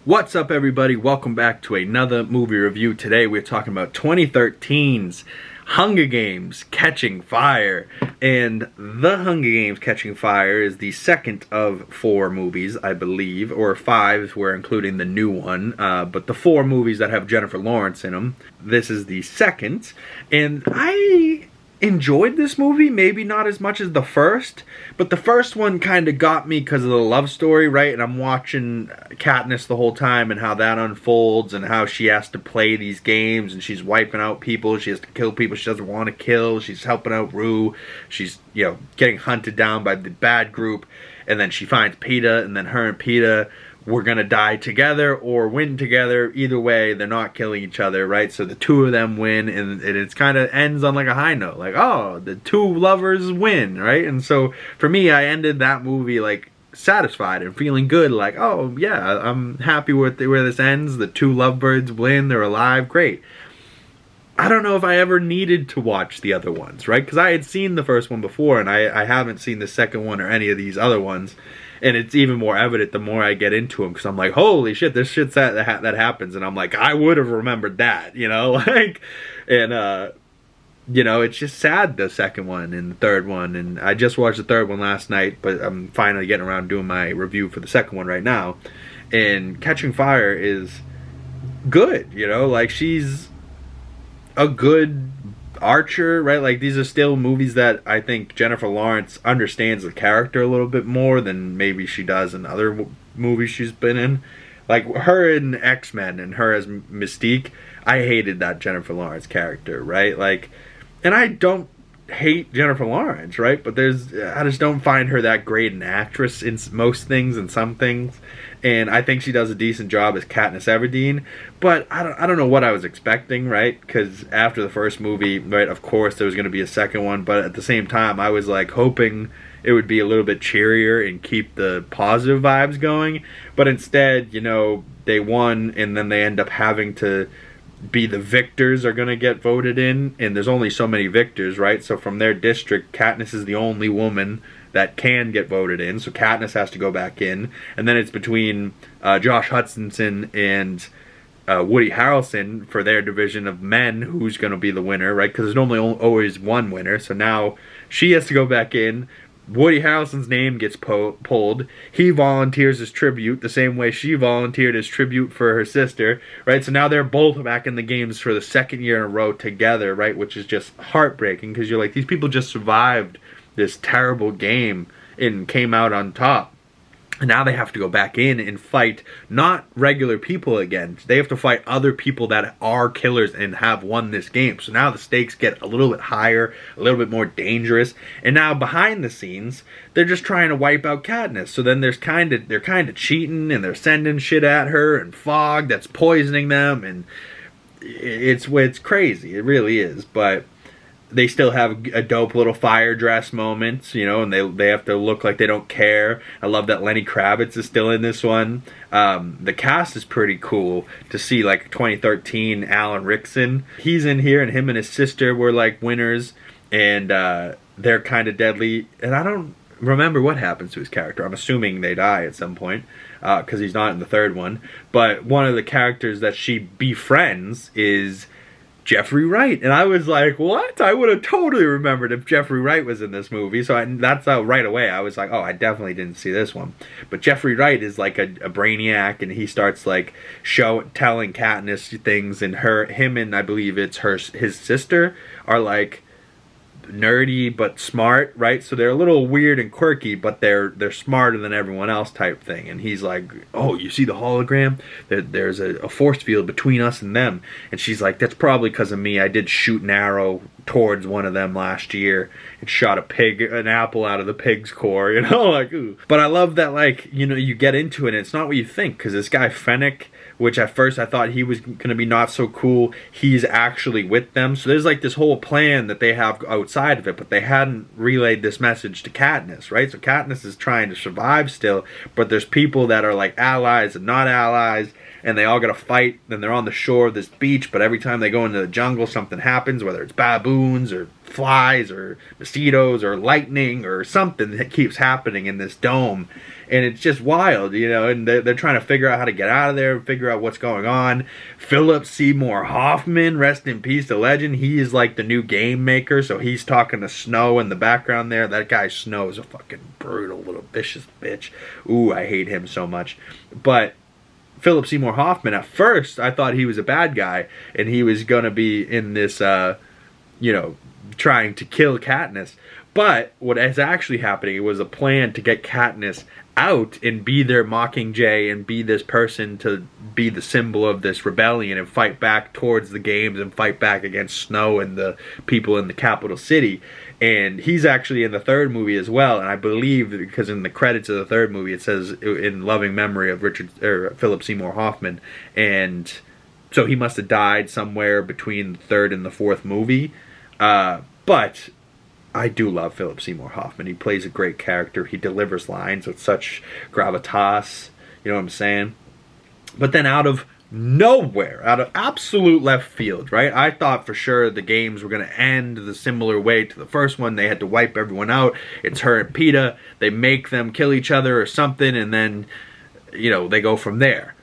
What's up, everybody? Welcome back to another movie review. Today we're talking about 2013's Hunger Games Catching Fire. And The Hunger Games Catching Fire is the second of 4 movies, I believe, or 5 if we're including the new one. But the 4 movies that have Jennifer Lawrence in them. This is the second. And I enjoyed this movie, maybe not as much as the first, but the first one kind of got me because of the love story, right? And I'm watching Katniss the whole time and how that unfolds and how she has to play these games and she's wiping out people, she has to kill people she doesn't want to kill, she's helping out Rue, she's, getting hunted down by the bad group, and then she finds Peeta, and then her and Peeta we're gonna die together or win together. Either way, they're not killing each other, right? So the two of them win, and it's kind of ends on like a high note, like, oh, the two lovers win, right? And so for me, I ended that movie like satisfied and feeling good, like, oh yeah, I'm happy with where this ends. The two lovebirds win, they're alive, great. I don't know if I ever needed to watch the other ones, right? Because I had seen the first one before, and I haven't seen the second one or any of these other ones. And it's even more evident the more I get into them, because I'm like, holy shit, this shit's that happens. And I'm like, I would have remembered that, like, and, it's just sad, the second one and the third one. And I just watched the third one last night, but I'm finally getting around doing my review for the second one right now. And Catching Fire is good, like, she's a good archer, right? Like, these are still movies that I think Jennifer Lawrence understands the character a little bit more than maybe she does in other movies she's been in. Like her in X-Men and her as Mystique, I hated that Jennifer Lawrence character, right? Like, and I don't hate Jennifer Lawrence, right? But I just don't find her that great an actress in most things and some things. And I think she does a decent job as Katniss Everdeen, but I don't know what I was expecting, right? Because after the first movie, right, of course there was going to be a second one, but at the same time I was like hoping it would be a little bit cheerier and keep the positive vibes going. But instead, they won, and then they end up having to be the victors are going to get voted in, and there's only so many victors, right? So from their district, Katniss is the only woman that can get voted in, so Katniss has to go back in, and then it's between Josh Hutcherson and Woody Harrelson for their division of men who's going to be the winner, right? Because there's normally always one winner, so now she has to go back in. Woody Harrelson's name gets pulled. He volunteers as tribute the same way she volunteered as tribute for her sister, right? So now they're both back in the games for the second year in a row together, right? Which is just heartbreaking, because you're like, these people just survived this terrible game and came out on top. And now they have to go back in and fight not regular people again. They have to fight other people that are killers and have won this game. So now the stakes get a little bit higher, a little bit more dangerous. And now behind the scenes, they're just trying to wipe out Katniss. So then they're kind of cheating, and they're sending shit at her and fog that's poisoning them, and it's crazy. It really is. But they still have a dope little fire dress moment, and they have to look like they don't care. I love that Lenny Kravitz is still in this one. The cast is pretty cool to see, like 2013 Alan Rickson. He's in here, and him and his sister were like winners, and they're kind of deadly. And I don't remember what happens to his character. I'm assuming they die at some point, because he's not in the third one. But one of the characters that she befriends is Jeffrey Wright, and I was like, what? I would have totally remembered if Jeffrey Wright was in this movie. So that's how right away I was like, oh, I definitely didn't see this one. But Jeffrey Wright is like a brainiac, and he starts like telling Katniss things, and him and I believe it's his sister are like nerdy but smart, right? So they're a little weird and quirky, but they're smarter than everyone else type thing. And he's like, oh, you see the hologram? There's a force field between us and them. And she's like, that's probably because of me. I did shoot an arrow towards one of them last year and shot an apple out of the pig's core, like, ooh. But I love that, like, you get into it and it's not what you think, because this guy Fennec, which at first I thought he was going to be not so cool, he's actually with them. So there's like this whole plan that they have outside of it, but they hadn't relayed this message to Katniss, right? So Katniss is trying to survive still, but there's people that are like allies and not allies, and they all got to fight. Then they're on the shore of this beach, but every time they go into the jungle, something happens, whether it's baboons or flies or mosquitoes or lightning or something that keeps happening in this dome. and it's just wild, you know, and they're trying to figure out how to get out of there, figure out what's going on. Philip Seymour Hoffman, rest in peace, the legend. He is like the new game maker, so he's talking to Snow in the background there. That guy Snow is a fucking brutal little vicious bitch. Ooh, I hate him so much. But Philip Seymour Hoffman, at first, I thought he was a bad guy, and he was gonna be in this, you know, trying to kill Katniss. But what is actually happening, it was a plan to get Katniss out and be their Mockingjay and be this person to be the symbol of this rebellion and fight back towards the games and fight back against Snow and the people in the capital city. And he's actually in the third movie as well, and I believe, because in the credits of the third movie it says in loving memory of Philip Seymour Hoffman, and so he must have died somewhere between the third and the fourth movie. But I do love Philip Seymour Hoffman. He plays a great character. He delivers lines with such gravitas. You know what I'm saying? But then out of nowhere, out of absolute left field, right? I thought for sure the games were going to end the similar way to the first one. They had to wipe everyone out. It's her and Peeta. They make them kill each other or something, and then, you know, they go from there.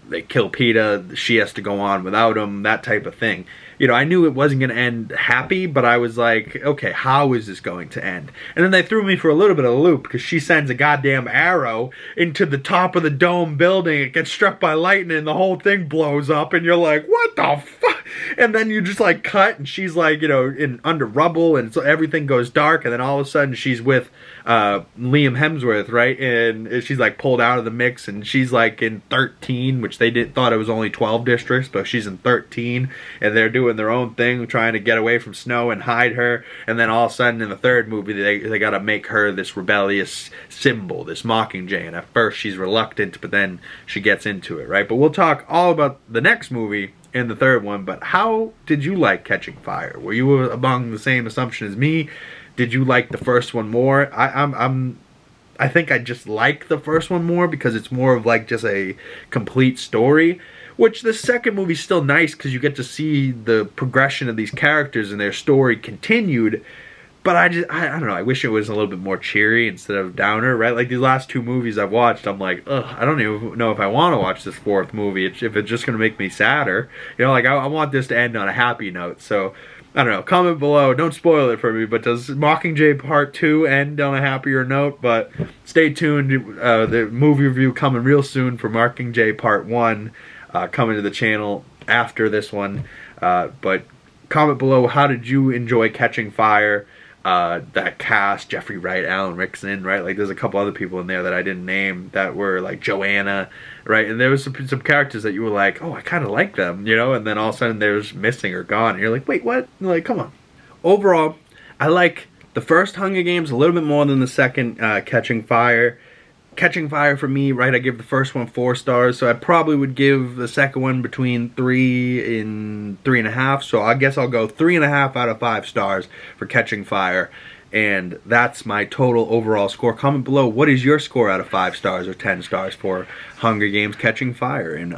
They kill Peeta. She has to go on without him, that type of thing. You know, I knew it wasn't going to end happy, but I was like, okay, how is this going to end? And then they threw me for a little bit of a loop, because she sends a goddamn arrow into the top of the dome building. It gets struck by lightning, and the whole thing blows up, and you're like, what the fuck? And then you just, like, cut, and she's, like, you know, under rubble, and so everything goes dark, and then all of a sudden she's with Liam Hemsworth, right? And she's, like, pulled out of the mix, and she's, like, in 13, which they thought it was only 12 districts, but she's in 13, and they're doing their own thing, trying to get away from Snow and hide her. And then all of a sudden in the third movie they got to make her this rebellious symbol, this Mockingjay, and at first she's reluctant, but then she gets into it, right? But we'll talk all about the next movie and the third one. But how did you like Catching Fire? Were you among the same assumption as me? Did you like the first one more? I think I just like the first one more because it's more of like just a complete story. Which the second movie's still nice because you get to see the progression of these characters and their story continued. But I don't know, I wish it was a little bit more cheery instead of downer, right? Like these last two movies I've watched, I'm like, ugh, I don't even know if I want to watch this fourth movie, if it's just going to make me sadder. You know, like I want this to end on a happy note. So, I don't know, comment below, don't spoil it for me, but does Mockingjay Part 2 end on a happier note? But stay tuned, the movie review coming real soon for Mockingjay Part 1. Coming to the channel after this one, but comment below, how did you enjoy Catching Fire? That cast, Jeffrey Wright, Alan Rickson, right? Like there's a couple other people in there that I didn't name that were like Joanna, right? And there was some characters that you were like, oh, I kind of like them, you know? And then all of a sudden they're just missing or gone, and you're like, wait, what? And like, come on. Overall, I like the first Hunger Games a little bit more than the second Catching Fire. Catching Fire for me, right, I give the first one 4 stars, so I probably would give the second one between 3 and 3.5, so I guess I'll go 3.5 out of 5 stars for Catching Fire, and that's my total overall score. Comment below, what is your score out of 5 stars or 10 stars for Hunger Games Catching Fire, and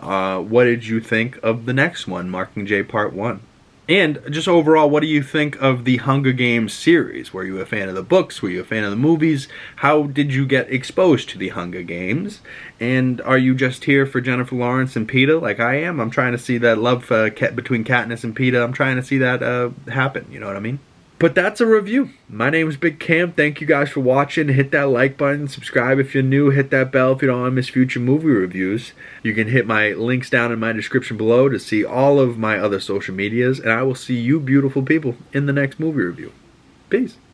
what did you think of the next one, Mockingjay Part 1? And just overall, what do you think of the Hunger Games series? Were you a fan of the books? Were you a fan of the movies? How did you get exposed to the Hunger Games? And are you just here for Jennifer Lawrence and Peeta like I am? I'm trying to see that love between Katniss and Peeta. I'm trying to see that happen, you know what I mean? But that's a review. My name is Big Cam. Thank you guys for watching. Hit that like button. Subscribe if you're new. Hit that bell if you don't want to miss future movie reviews. You can hit my links down in my description below to see all of my other social medias. And I will see you beautiful people in the next movie review. Peace.